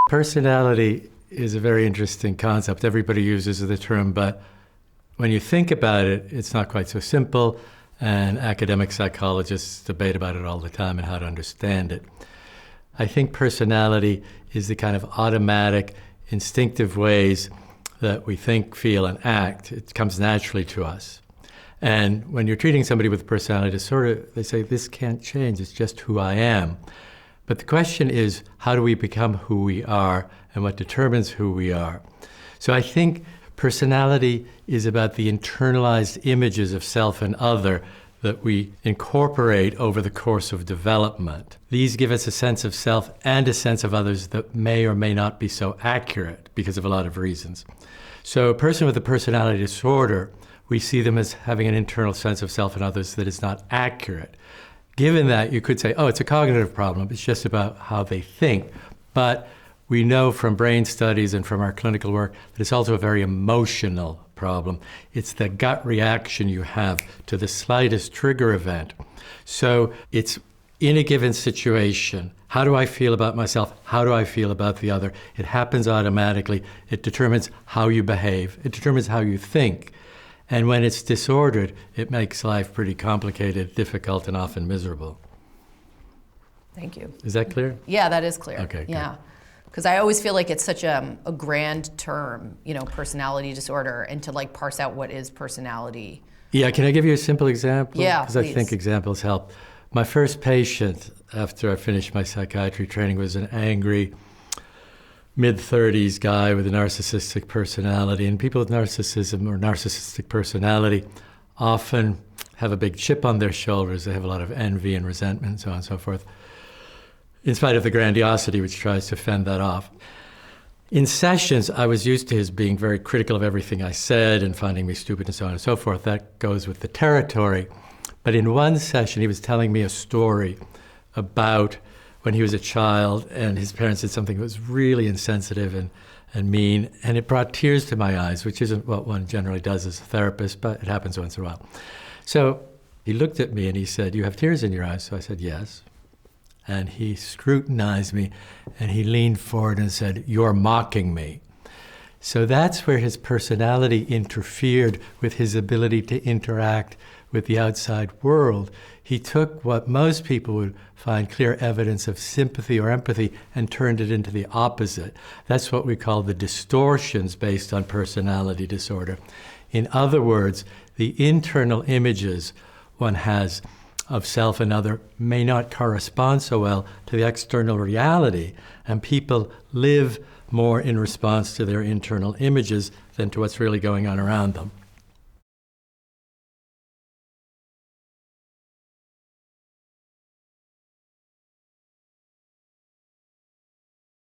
Personality is a very interesting concept. Everybody uses the term, but when you think about it, it's not quite so simple, and academic psychologists debate about it all the time and how to understand it. I think personality is the kind of automatic, instinctive ways that we think, feel, and act. It comes naturally to us. And when you're treating somebody with personality disorder, they say, this can't change, it's just who I am. But the question is, how do we become who we are, and what determines who we are? So I think personality is about the internalized images of self and other that we incorporate over the course of development. These give us a sense of self and a sense of others that may or may not be so accurate because of a lot of reasons. So a person with a personality disorder, we see them as having an internal sense of self and others that is not accurate. Given that, you could say, oh, it's a cognitive problem. It's just about how they think. But we know from brain studies and from our clinical work that it's also a very emotional problem. It's the gut reaction you have to the slightest trigger event. So it's in a given situation, how do I feel about myself? How do I feel about the other? It happens automatically. It determines how you behave. It determines how you think. And when it's disordered, it makes life pretty complicated, difficult, and often miserable. Thank you. Is that clear? Yeah, that is clear. Okay, yeah. Because I always feel like it's such a grand term, personality disorder, and to parse out what is personality. Yeah, can I give you a simple example? Yeah, because I think examples help. My first patient after I finished my psychiatry training was an angry mid-30s guy with a narcissistic personality. And people with narcissism or narcissistic personality often have a big chip on their shoulders. They have a lot of envy and resentment and so on and so forth, in spite of the grandiosity which tries to fend that off. In sessions, I was used to his being very critical of everything I said and finding me stupid and so on and so forth. That goes with the territory. But in one session, he was telling me a story about when he was a child and his parents did something that was really insensitive and mean, and it brought tears to my eyes, which isn't what one generally does as a therapist, but it happens once in a while. So he looked at me and he said, "You have tears in your eyes?" So I said, "Yes." And he scrutinized me and he leaned forward and said, "You're mocking me." So that's where his personality interfered with his ability to interact with the outside world. He took what most people would find clear evidence of sympathy or empathy and turned it into the opposite. That's what we call the distortions based on personality disorder. In other words, the internal images one has of self and other may not correspond so well to the external reality, and people live more in response to their internal images than to what's really going on around them.